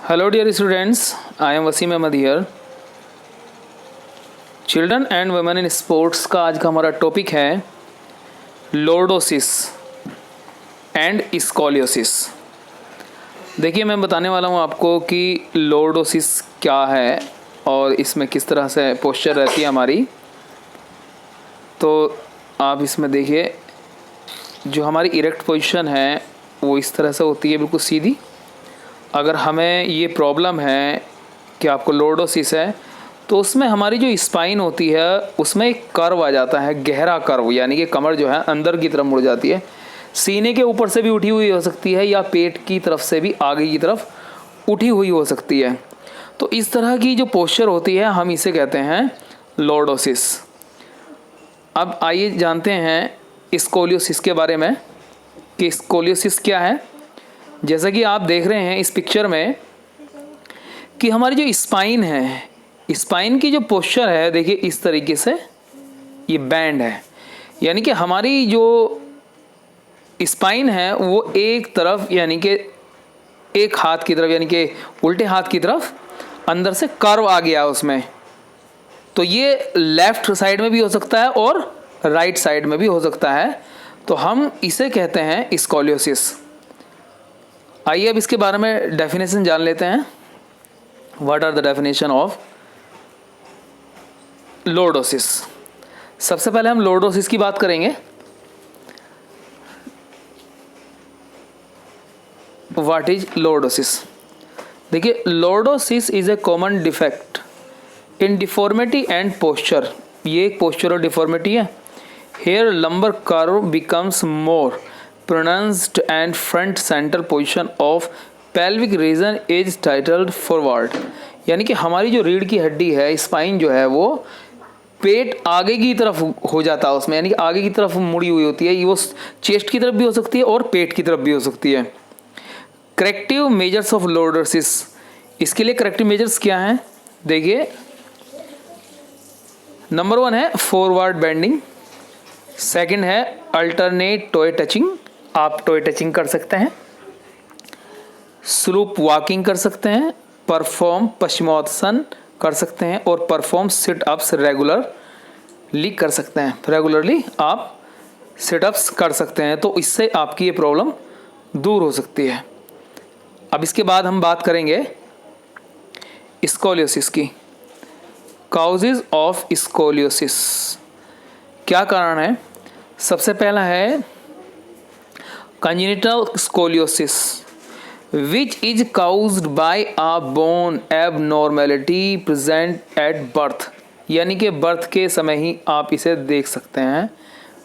Hello dear students, I am Wasim Ahmad here. Children and women in sports का आज का हमारा टॉपिक है लॉर्डोसिस एंड स्कोलियोसिस। देखिए मैं बताने वाला हूँ आपको कि लॉर्डोसिस क्या है और इसमें किस तरह से पोस्चर रहती है हमारी। तो आप इसमें देखिए जो हमारी इरेक्ट पोजीशन है वो इस तरह से होती है, बिल्कुल सीधी। अगर हमें ये प्रॉब्लम है कि आपको लॉर्डोसिस है तो उसमें हमारी जो स्पाइन होती है उसमें एक कर्व आ जाता है, गहरा कर्व, यानी कि कमर जो है अंदर की तरफ मुड़ जाती है। सीने के ऊपर से भी उठी हुई हो सकती है या पेट की तरफ से भी आगे की तरफ उठी हुई हो सकती है। तो इस तरह की जो पोस्चर होती है हम इसे कहते हैं लॉर्डोसिस। अब आइए जानते हैं स्कोलियोसिस के बारे में कि स्कोलियोसिस क्या है। जैसा कि आप देख रहे हैं इस पिक्चर में कि हमारी जो स्पाइन है, स्पाइन की जो पोस्चर है देखिए इस तरीके से ये बैंड है, यानी कि हमारी जो स्पाइन है वो एक तरफ यानी कि एक हाथ की तरफ यानी कि उल्टे हाथ की तरफ अंदर से कर्व आ गया उसमें। तो ये लेफ्ट साइड में भी हो सकता है और राइट साइड में भी हो सकता है, तो हम इसे कहते हैं स्कोलियोसिस। आइए अब इसके बारे में डेफिनेशन जान लेते हैं। What are the definition of lordosis. सबसे पहले हम लॉर्डोसिस की बात करेंगे। What is lordosis? देखिए lordosis is a common defect in deformity and posture. ये एक पोस्चरल डिफॉर्मिटी है। Here lumbar curve becomes more pronounced and front center position of pelvic region is titled forward। यानी कि हमारी जो रीढ़ की हड्डी है, स्पाइन जो है वो पेट आगे की तरफ हो जाता है उसमें, यानी कि आगे की तरफ मुड़ी हुई होती है। ये वो चेस्ट की तरफ भी हो सकती है और पेट की तरफ भी हो सकती है। करेक्टिव मेजर्स ऑफ लॉर्डोसिस, इसके लिए करेक्टिव मेजर्स क्या हैं देखिए। नंबर 1 है फॉरवर्ड बेंडिंग, सेकंड है अल्टरनेट टॉय टचिंग, आप टॉय टचिंग कर सकते हैं, स्लूप वॉकिंग कर सकते हैं, परफॉर्म पश्चिमोत्तासन कर सकते हैं और परफॉर्म सिट अप्स रेगुलरली कर सकते हैं। रेगुलरली आप सिट अप्स कर सकते हैं, तो इससे आपकी ये प्रॉब्लम दूर हो सकती है। अब इसके बाद हम बात करेंगे स्कोलियोसिस की। काउजेज ऑफ स्कोलियोसिस, क्या कारण है? सबसे पहला है congenital scoliosis which is caused by a bone abnormality present at birth। यानी कि बर्थ के समय ही आप इसे देख सकते हैं,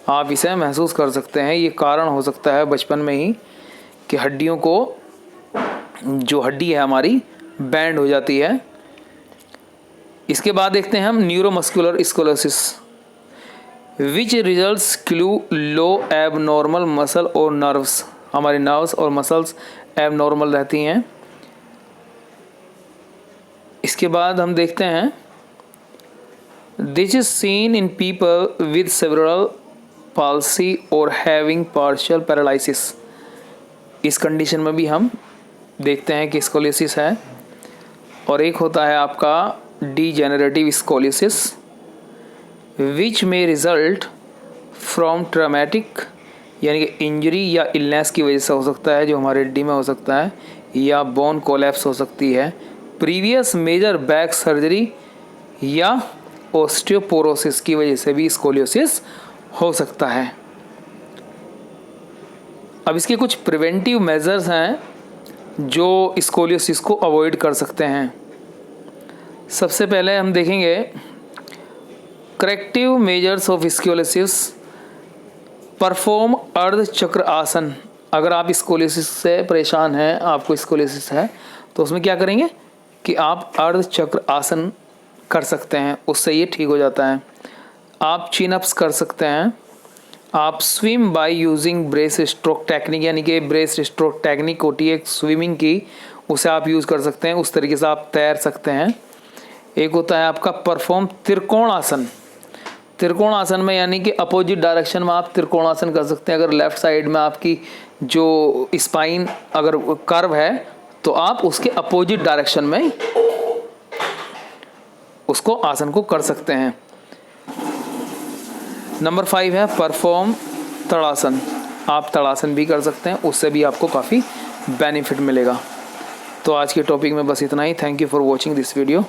आप इसे महसूस कर सकते हैं। ये कारण हो सकता है बचपन में ही कि हड्डियों को, जो हड्डी है हमारी, बैंड हो जाती है। इसके बाद देखते हैं हम neuromuscular scoliosis which results clue low abnormal muscle और नर्व्स। हमारी नर्व्स और मसल्स एबनॉर्मल रहती हैं। इसके बाद हम देखते हैं this is seen in people with cerebral palsy और हैविंग पार्शियल पैरालिसिस। इस कंडीशन में भी हम देखते हैं कि स्कोलियोसिस है। और एक होता है आपका डीजेनरेटिव स्कोलियोसिस विच में रिजल्ट फ्रॉम ट्रामेटिक, यानी कि इंजरी या इलनेस की वजह से हो सकता है, जो हमारे हड्डी में हो सकता है, या बोन कोलैप्स हो सकती है, प्रीवियस मेजर बैक सर्जरी या ऑस्टियोपोरोसिस की वजह से भी स्कोलियोसिस हो सकता है। अब इसके कुछ प्रिवेंटिव मेजर्स हैं जो स्कोलियोसिस को अवॉइड कर सकते हैं। सबसे पहले हम देखेंगे corrective measures of scoliosis, perform अर्ध चक्र आसन। अगर आप स्कोलियोसिस से परेशान हैं, आपको स्कोलियोसिस है, तो उसमें क्या करेंगे कि आप अर्ध चक्र आसन कर सकते हैं, उससे ये ठीक हो जाता है। आप चिन अप्स कर सकते हैं। आप swim by using breast stroke technique, यानी कि ब्रेस्ट स्ट्रोक टेक्निक होती है एक स्विमिंग की, उसे आप यूज़ कर सकते हैं। उस तरीके से आप तैर सकते हैं। एक होता है आपका परफॉर्म त्रिकोण आसन। त्रिकोण आसन में यानी कि अपोजिट डायरेक्शन में आप त्रिकोण आसन कर सकते हैं। अगर लेफ्ट साइड में आपकी जो स्पाइन अगर कर्व है तो आप उसके अपोजिट डायरेक्शन में उसको आसन को कर सकते हैं। नंबर 5 है परफॉर्म तड़ासन। आप तड़ासन भी कर सकते हैं, उससे भी आपको काफ़ी बेनिफिट मिलेगा। तो आज के टॉपिक में बस इतना ही। Thank you for watching this video.